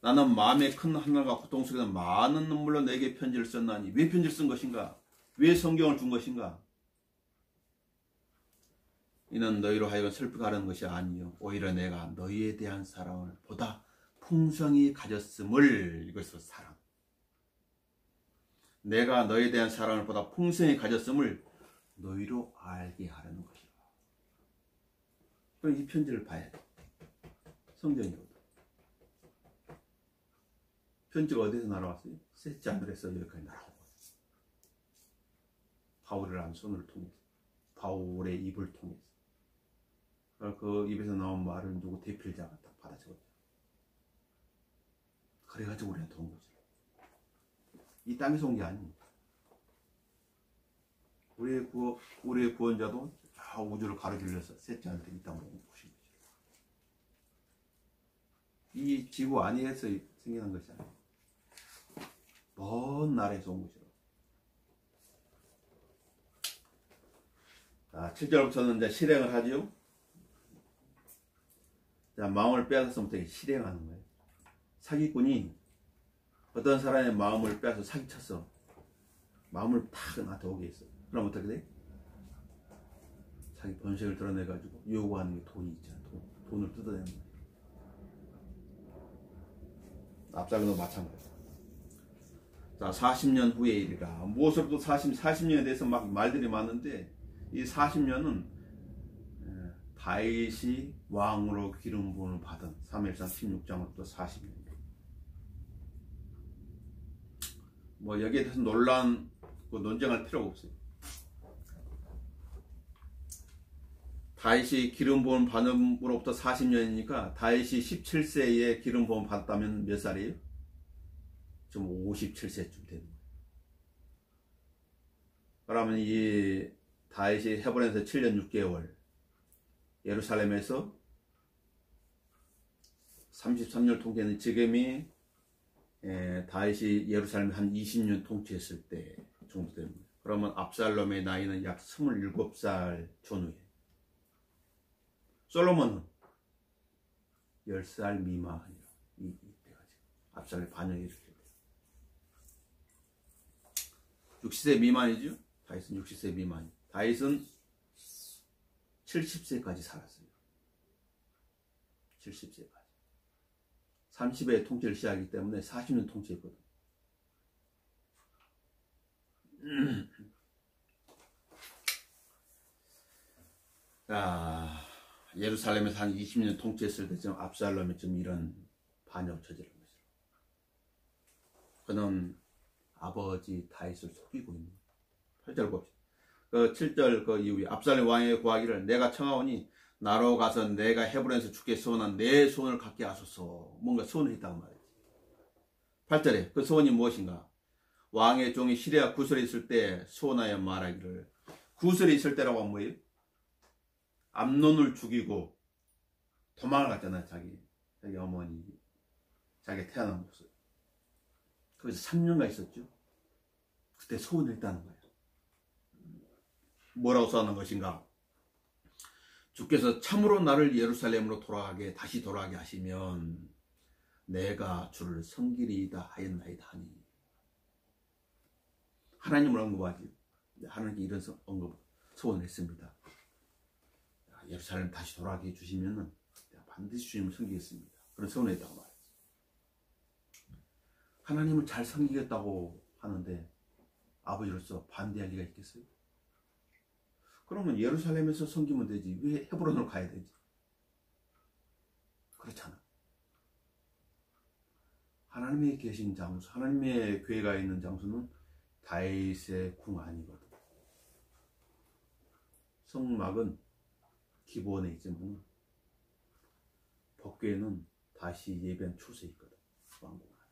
나는 마음의 큰 하늘과 고통 속에서 많은 눈물로 내게 편지를 썼나니. 왜 편지를 쓴 것인가? 왜 성경을 준 것인가? 이는 너희로 하여금 슬프게 하는 것이 아니요 오히려 내가 너희에 대한 사랑을 보다 풍성히 가졌음을. 이것으로 사랑. 내가 너희에 대한 사랑을 보다 풍성히 가졌음을 너희로 알게 하려는 것이다. 그럼 이 편지를 봐야 돼. 성경이거든. 편지가 어디서 날아왔어요? 셋째 하늘에서 여기까지 날아온 거예요. 바울이라는 손을 통해서, 바울의 입을 통해서. 그 입에서 나온 말을 누구 대필자가 딱 받아 적었죠. 그래가지고 우리한테 온 거죠. 이 땅에서 온 게 아닙니다. 우리의 구원자도 우주를 가로질러서 셋째 하늘에 이 땅으로 오신 거죠. 이 지구 안에서 생겨난 것이 아니에요. 먼 나라에서 온 거죠. 자, 7절부터는 이제 실행을 하죠. 자, 마음을 빼앗았으면 실행하는 거예요. 사기꾼이 어떤 사람의 마음을 빼앗아 사기쳤어. 마음을 탁 나한테 오게 했어. 그럼 어떻게 돼? 자기 본색을 드러내가지고 요구하는 게 돈이 있잖아. 돈을 뜯어내는 거야. 압살롬도 마찬가지야. 자, 40년 후의 일이라. 무엇으로도 40년에 대해서 막 말들이 많은데 이 40년은 다윗이 왕으로 기름 부음을 받은 사무엘상 16장으로부터 40년. 뭐 여기에 대해서 논쟁할 필요가 없어요. 다윗이 기름 부음 받음으로부터 40년이니까 다윗이 17세에 기름 부음 받았다면 몇 살이에요? 좀 57세쯤 되는 거예요. 그러면 이 다윗이 헤브론에서 7년 6개월, 예루살렘에서 33년 통치했는 지금이 다윗이 예루살렘을 한 20년 통치했을 때 정도 됩니다. 그러면 압살롬의 나이는 약 27살 전후에, 솔로몬은 10살 미만이라 이때가 지금 압살롬의 반영이 이렇게 돼요. 60세 미만이죠. 다윗은 60세 미만. 다윗은 70세까지 살았어요. 70세까지. 30의 통치를 시작하기 때문에 40년 통치했거든. 자, 예루살렘에서 한 20년 통치했을 때쯤 압살롬이 좀 이런 반역 저지른 거죠. 그는 아버지 다윗을 속이고 있는 거예요. 8절 봅시다. 그 7절 그 이후에 압살롬 왕에게 구하기를 내가 청하오니 나로 가서 내가 헤브론에서 주께 소원한 내 소원을 갖게 하소서. 뭔가 소원을 했다고 말이지. 8절에 그 소원이 무엇인가? 왕의 종이 시리아 구설에 있을 때 소원하여 말하기를, 구설에 있을 때라고 하면 뭐예요? 암논을 죽이고 도망을 갔잖아요. 자기 어머니, 자기 태어난 곳을. 거기서 3년간 있었죠. 그때 소원을 했다는 거예요. 뭐라고 소원한 것인가? 주께서 참으로 나를 예루살렘으로 다시 돌아가게 하시면 내가 주를 섬기리이다 하였나이다 하니. 하나님을 언급하지. 하나님께 이런 소원을 했습니다. 예루살렘 다시 돌아가게 해주시면 반드시 주님을 섬기겠습니다. 그런 소원을 했다고 말했지. 하나님을 잘 섬기겠다고 하는데 아버지로서 반대할 리가 있겠어요? 그러면 예루살렘에서 섬기면 되지. 왜 헤브론으로 가야 되지? 그렇잖아. 하나님의 계신 장소, 하나님의 교회가 있는 장소는 다윗의 궁 아니거든. 성막은 기본에 있지만 법궤는 다시 예배한 초소에 있거든. 왕궁 안에.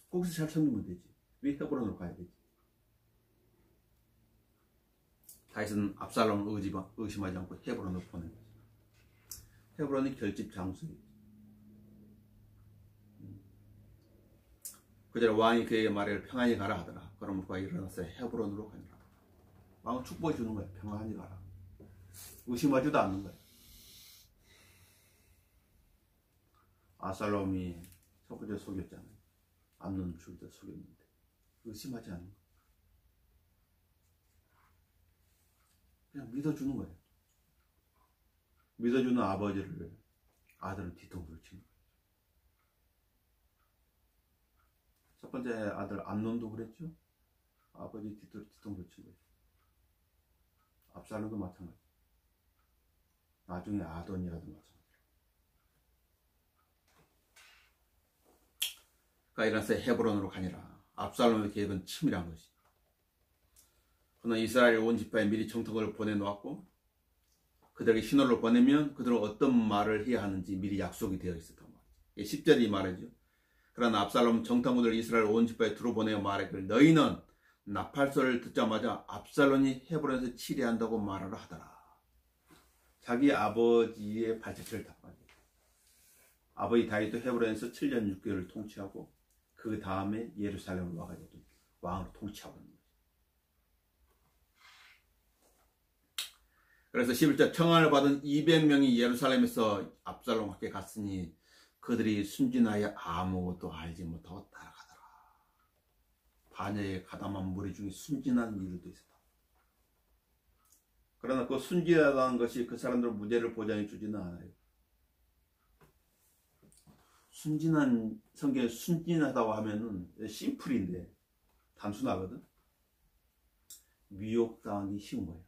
거기서 잘 섬기면 되지. 왜 헤브론으로 가야 되지? 다윗은 압살롬을 의심하지 않고 헤브론으로 보낸 거죠. 헤브론이 결집 장소이지. 그대로 왕이 그에게 말하기를 평안히 가라 하더라. 그러면 그가 일어나서 헤브론으로 가니라. 왕은 축복해 주는 거야. 평안히 가라. 의심하지도 않는 거야. 압살롬이 첫 번째 속였잖아요. 암논 죽일 때 속였는데 의심하지 않는 거야. 그냥 믿어주는 거예요. 믿어주는 아버지를 아들은 뒤통수를 치는 거예요. 첫 번째 아들 암논도 그랬죠. 아버지 뒤통수를 친 거예요. 압살롬도 마찬가지. 나중에 아도니아도 마찬가지. 그러니까 일어나서 헤브론으로 가니라. 압살롬의 계획은 치밀한 것이. 그는 이스라엘 온 지파에 미리 정통을 보내놓았고 그들에게 신호를 보내면 그들은 어떤 말을 해야 하는지 미리 약속이 되어 있었단 말이죠. 10절이 이 말이죠. 그러나 압살롬 정탐꾼을 이스라엘 온 지파에 두루 보내어 말하기를 너희는 나팔소리를 듣자마자 압살롬이 헤브론에서 치리한다고 말하라 하더라. 자기 아버지의 발자취를 답하죠. 아버지 다윗도 헤브론에서 7년 6개월을 통치하고 그 다음에 예루살렘으로 와가지고 왕으로 통치하고 있는 거죠. 그래서 11절 청함을 받은 200명이 예루살렘에서 압살롬 함께 갔으니 그들이 순진하여 아무것도 알지 못하고 따라가더라. 반야에 가담한 무리 중에 순진한 이들도 있었다. 그러나 그 순진하다는 것이 그 사람들 무죄를 보장해 주지는 않아요. 순진한 성경에 순진하다고 하면은 심플인데 단순하거든. 미혹당하기 쉬운 거예요.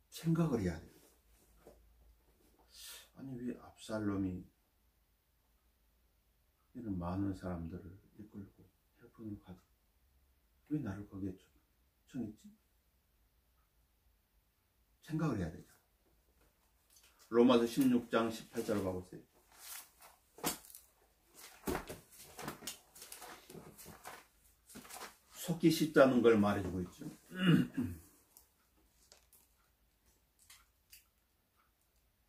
생각을 해야 돼요. 아니 왜 압살롬이 이런 많은 사람들을 이끌고 헤브론으로 가지? 왜 나를 거기에 청했지? 생각을 해야 되죠. 로마서 16장 18절을 봐보세요. 속기 쉽다는 걸 말해주고 있죠.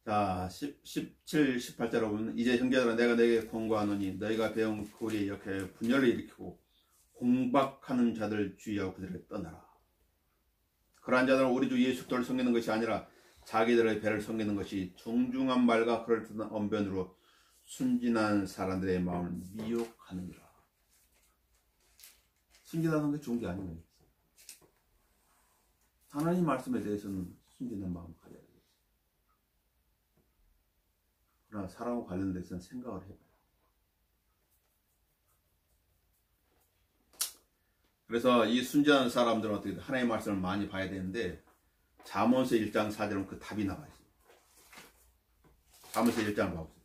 자, 17, 18절을 보면 이제 형제들아 내가 너에게 권고하노니 너희가 배운 그 우리의 역할에 분열을 일으키고 공박하는 자들 주의하고 그들을 떠나라. 그러한 자들은 우리 주 예수 그리스도를 섬기는 것이 아니라 자기들의 배를 섬기는 것이 정중한 말과 그럴듯한 언변으로 순진한 사람들의 마음을 미혹하느니라. 순진하는 게 좋은 게 아니에요. 하나님 말씀에 대해서는 순진한 마음을 가져야 돼요. 그러나 사랑과 관련돼서는 생각을 해봐요. 그래서 이 순전한 사람들은 어떻게 하나님의 말씀을 많이 봐야 되는데 잠언서 1장 4절은 그 답이 나와 있어요. 잠언서 1장을 봐보세요.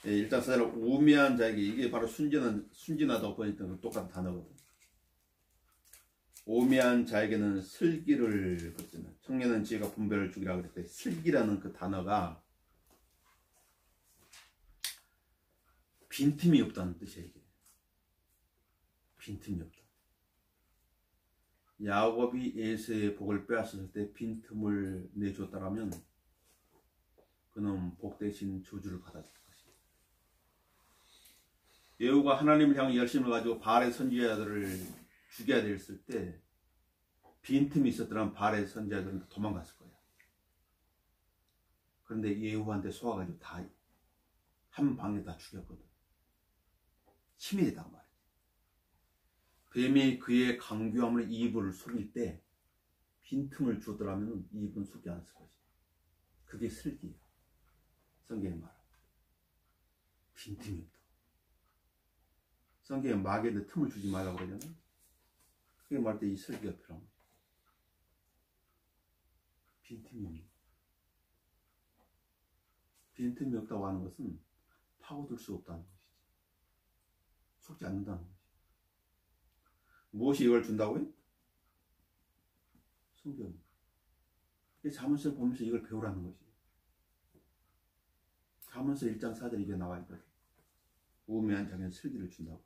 예, 1장 4절은 우매한 자에게, 이게 바로 순진하다고 번역된 똑같은 단어거든요. 오매한 자에게는 슬기를 그랬잖아요. 청년은 지혜가 분별을 주기라 그랬대. 슬기라는 그 단어가 빈틈이 없다는 뜻이에요. 이게 빈틈이 없다. 야곱이 에서의 복을 빼앗았을 때 빈틈을 내줬다라면 그는 복 대신 저주를 받았을 것입니다. 예후가 하나님을 향해 열심을 가지고 바알의 선지자들을 죽여야 됐을 때 빈틈이 있었더라면 바알의 선지자들은 도망갔을 거예요. 그런데 예후한테 속아가지고 다 한 방에 다 죽였거든. 힘이 되단 말이에요. 뱀이 그의 강교함을 이입을 속일 때 빈틈을 주었더라면 이입은 속지 않았을 것이에요. 그게 슬기예요. 성경에 말합니다. 빈틈이 없다. 성경에 마귀한테 틈을 주지 말라고 그러잖아요. 그게 말할 때 이 슬기가 필요한 거예요. 빈틈이 없는. 빈틈이 없다고 하는 것은 파고들 수 없다는 것이지. 속지 않는다는 것이지. 무엇이 이걸 준다고요? 성경. 잠언서를 보면서 이걸 배우라는 것이에요. 잠언서 1장 4절 이게 나와 있거든. 우매한 자에게는 슬기를 준다고.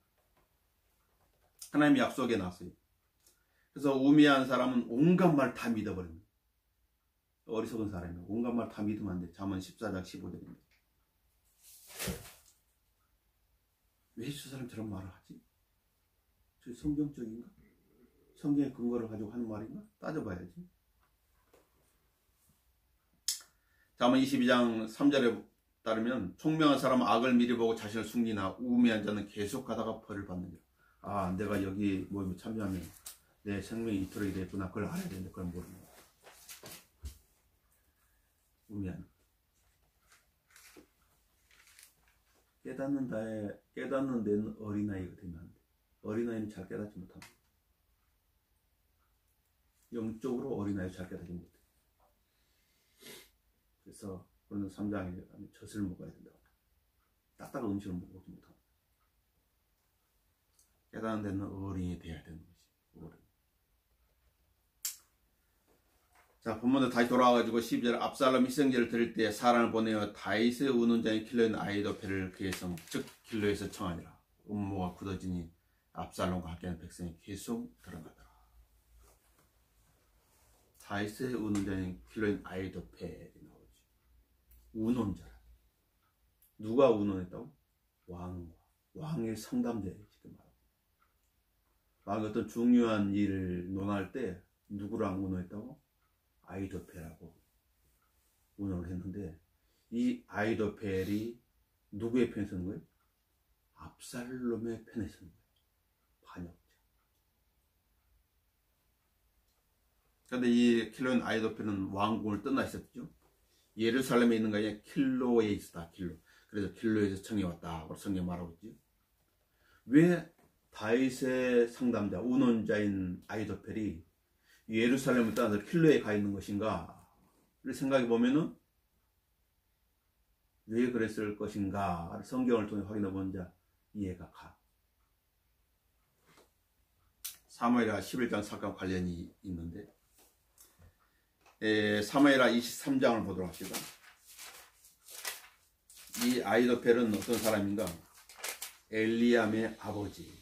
하나님의 약속에 나왔어요. 그래서 우매한 사람은 온갖 말 다 믿어버립니다. 어리석은 사람이에요. 온갖 말 다 믿으면 안 돼. 잠언 14장 15절입니다. 왜 저 사람 저런 말을 하지? 저 성경적인가? 성경의 근거를 가지고 하는 말인가? 따져봐야지. 잠언 22장 3절에 따르면 총명한 사람은 악을 미리 보고 자신을 숨기나 우매한 자는 계속 가다가 벌을 받느니라. 아, 내가 여기 모임에 참여하면 내 생명이 이토록이 됐구나. 그걸 알아야 되는데 그걸 모르는 거야. 우매한. 깨닫는 데는 어린아이가 되면 안 돼. 어린아이는 잘 깨닫지 못합니다. 영적으로 어린아이 잘 깨닫지 못해. 그래서 그런 3장에 젖을 먹어야 된다고. 딱딱한 음식을 먹지 못하고. 깨닫는 데는 어린이 돼야 되는 것이. 어린. 자, 본문에 다시 돌아와가지고 12절 압살롬 희생제를 드릴 때 사람을 보내어 다윗의 우는 자인 길로인 아히도펠을 그의 성, 즉 길로에서 청하니라. 음모가 굳어지니 압살롬과 함께하는 백성이 계속 드러나더라. 다윗의 우는 자인 길로인 아히도펠이 나오지. 운원자라. 누가 운원했다고? 왕의 상담자예요. 지금 말하고. 왕이 어떤 중요한 일을 논할 때 누구랑 운원했다고? 아히도펠하고 운원을 했는데 이 아히도펠이 누구의 편에 서는 거예요? 압살롬의 편에 서는 거예요. 반역자. 그런데 이 킬로인 아히도펠은 왕궁을 떠나 있었죠. 예루살렘에 있는 거 아니라 킬로에 있었다. 킬로. 그래서 킬로에서 청해 왔다. 성경 말하고 있죠. 왜 다윗의 상담자, 운원자인 아히도펠이 예루살렘을 떠나서 킬로에 가 있는 것인가를 생각해 보면은 왜 그랬을 것인가 성경을 통해 확인해 본 자 이해가 가. 사무엘하 11장 사건 관련이 있는데 사무엘하 23장을 보도록 합시다. 이 아히도펠은 어떤 사람인가? 엘리암의 아버지.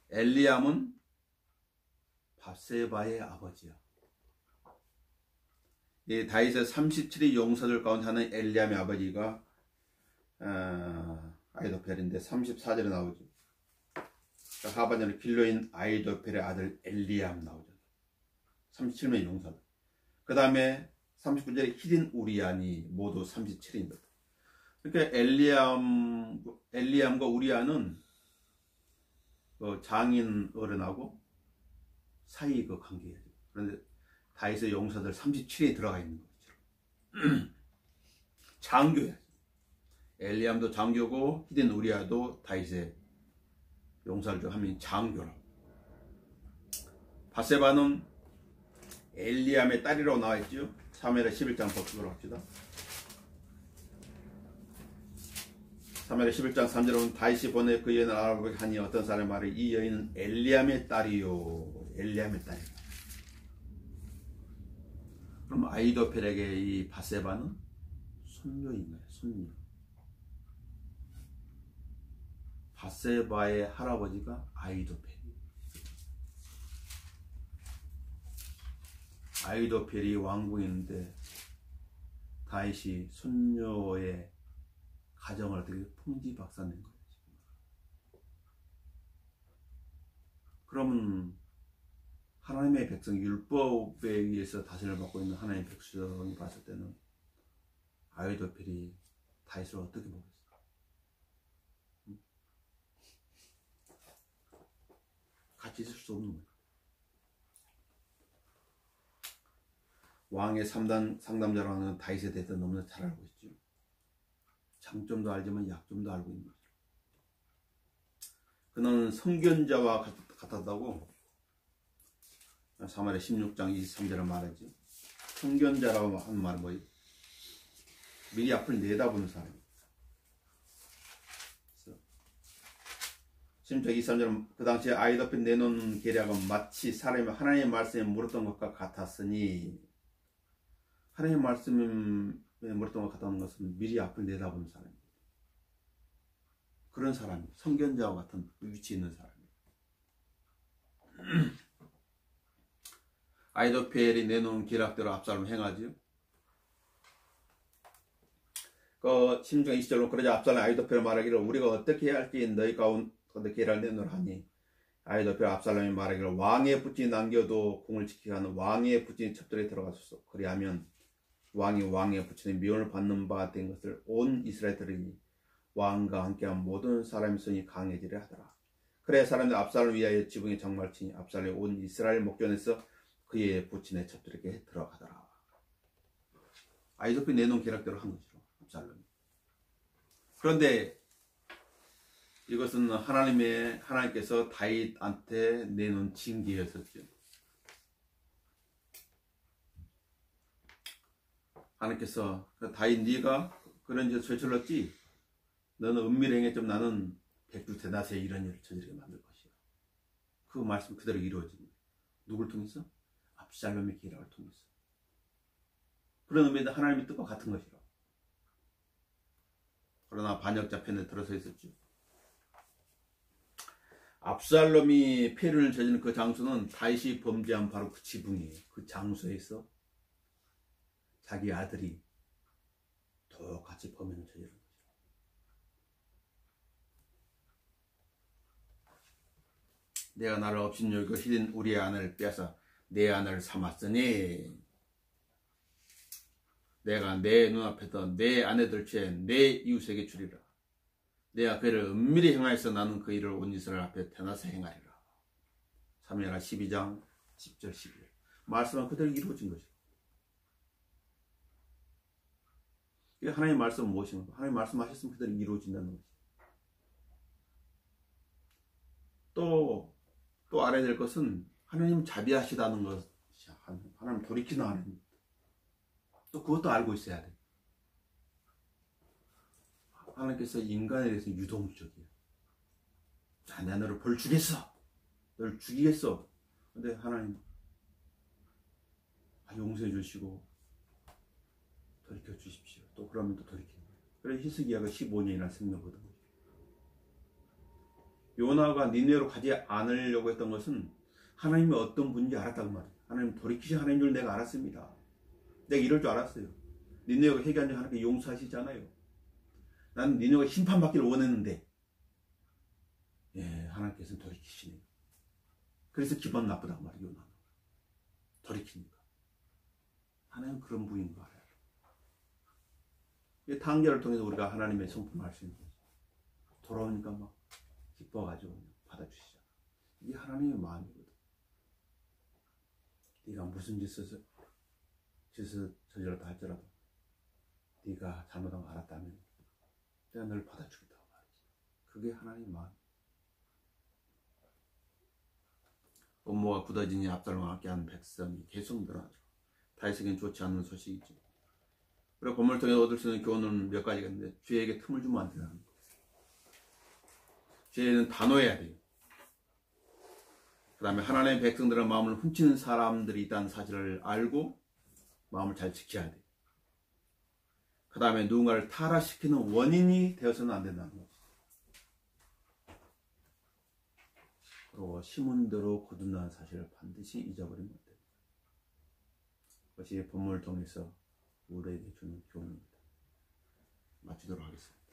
엘리암은 바세바의 아버지야. 이 다윗의 37의 용사들 가운데 하나인 엘리암의 아버지가 아히도펠인데 34절에 나오죠. 하반절에 길로인 아히도펠의 아들 엘리암 나오죠. 37명의 용사들. 그 다음에 39절에 히린 우리아니 모두 37인입니다. 그러니까 엘리암과 우리아는 그 장인 어른하고 사이 그 관계예요. 그런데 다윗의 용사들 37에 들어가 있는 거죠. 장교야. 엘리암도 장교고 히든 우리아도 다윗의 용사들 중 한 명이 장교라고. 바세바는 엘리암의 딸이라고 나와있죠. 사무엘하 11장 법칙으로 합시다. 사무엘하 11장 3절에 보면 다윗이 보내 그 여인을 알아보게 하니 어떤 사람이 말해 이 여인은 엘리암의 딸이요. 엘리암의 딸이다. 그럼 아히도펠에게 이 바세바는 손녀인 거예요. 손녀. 바세바의 할아버지가 아히도펠. 아히도펠이 왕궁인데 다윗이 손녀의 가정을 어떻게 풍지박산낸 거예요. 그러면 하나님의 백성, 율법에 의해서 다스림을 받고 있는 하나님의 백성이 봤을 때는 아히도펠이 다윗을 어떻게 보겠어요? 같이 있을 수 없는 거예요. 왕의 상담자로 하는 다윗에 대해서 너무나 잘 알고 있죠. 장점도 알지만 약점도 알고 있는 거죠. 그는 선견자와 같았다고 사무엘하 16장 23절에 말하죠. 선견자라고 하는 말은 뭐예요? 미리 앞을 내다보는 사람이에요. 16장 23절은 그 당시에 아히도펠 내놓은 계략은 마치 사람이 하나님의 말씀에 물었던 것과 같았으니, 하나님의 말씀에 물었던 것 같다는 것은 미리 앞을 내다보는 사람입니다. 그런 사람이 선견자와 같은 위치에 있는 사람이에요. 아히도펠이 내놓은 계략대로 압살롬을 행하지요. 그 16장 20절로 그러자 압살롬이 아히도펠을 말하기를 우리가 어떻게 해야 할지 너희 가운데 계략을 내놓으라 하니 아히도펠 압살롬이 말하기를 왕의 붓이 남겨도 궁을 지키게 하는 왕의 붓이 첩절에 들어가소서. 그리하면 왕이 왕의 붓에 미움을 받는 바 된 것을 온 이스라엘 들으니 왕과 함께한 모든 사람의 손이 강해지려 하더라. 그래 사람들 압살롬을 위하여 지붕에 장막치니 압살롬이 온 이스라엘 목전에서 그의 부친의 첩들에게 들어가더라. 아히도펠이 내놓은 계략대로 한 것이죠. 압살롬이. 그런데 이것은 하나님께서 다윗한테 내놓은 징계였었죠. 하나님께서 다윗 네가 그런 짓을 저질렀지? 너는 은밀히 행했지만 나는 백주 대낮에 이런 일을 저지르게 만들 것이야. 그 말씀 그대로 이루어집니다. 누굴 통해서? 압살롬의 계략을 통해서. 그런 의미에서 하나님의 뜻과 같은 것이라. 그러나 반역자 편에 들어서 있었죠. 압살롬이 폐륜을 저지른 그 장소는 다윗이 범죄한 바로 그 지붕이에요. 그 장소에서 자기 아들이 똑같이 범행을 저지른 거죠. 내가 나를 없인 여기고 히든 우리의 아내를 빼앗아 내 아내를 삼았으니 내가 내 눈앞에서 내 아내들 중에 내 이웃에게 주리라. 내가 그를 은밀히 행하여서 나는 그 일을 온 이스라엘 앞에 대낮에 행하리라. 사무엘하 12장 10절 11절 말씀은 그대로 이루어진 것이죠. 이게 하나님의 말씀은 무엇인가? 하나님 말씀하셨으면 그대로 이루어진다는 것이죠. 또 알아야 될 것은 하나님 자비하시다는 것이 하나님 돌이키는 하나님. 또 그것도 알고 있어야 돼. 하나님께서 인간에 대해서 유동적이에요. 자, 내가 너를 벌 주겠어. 너를 죽이겠어. 근데 하나님 용서해 주시고 돌이켜 주십시오. 또 그러면 또 돌이키는 거예요. 그래서 히스기야가 15년이나 생명거든. 요나가 니네로 가지 않으려고 했던 것은 하나님이 어떤 분인지 알았다고 말이에요. 하나님 돌이키신 하나님인 줄 내가 알았습니다. 내가 이럴 줄 알았어요. 니네가 회개한 줄 하나님께 용서하시잖아요. 나는 니네가 심판받기를 원했는데 하나님께서는 돌이키시네요. 그래서 기분 나쁘다고 말이에요. 요나는 돌이키니까. 하나님은 그런 분인 거 알아요. 이 단계를 통해서 우리가 하나님의 성품을 알 수 있는 거죠. 돌아오니까 막 기뻐가지고 받아주시잖아. 이게 하나님의 마음이거든. 네가 무슨 짓을 저질렀다 할지라도 네가 잘못한 거 알았다면 내가 널 받아주겠다고 말이지. 그게 하나님의 마음. 업무가 굳어지니 압살롬과 함께하는 백성이 계속 늘어나죠. 다윗에게는 좋지 않은 소식이죠. 그리고 본문을 통해 얻을 수 있는 교훈은 몇 가지가 있는데, 죄에게 틈을 주면 안 된다는 거. 죄는 단호해야 돼요. 그 다음에 하나님의 백성들의 마음을 훔치는 사람들이 있다는 사실을 알고 마음을 잘 지켜야 돼요. 그 다음에 누군가를 타락시키는 원인이 되어서는 안 된다는 거죠. 그리고 심은 대로 거둔다는 사실을 반드시 잊어버리면 안 됩니다. 그것이 본문을 통해서 우리에게 주는 교훈입니다. 마치도록 하겠습니다.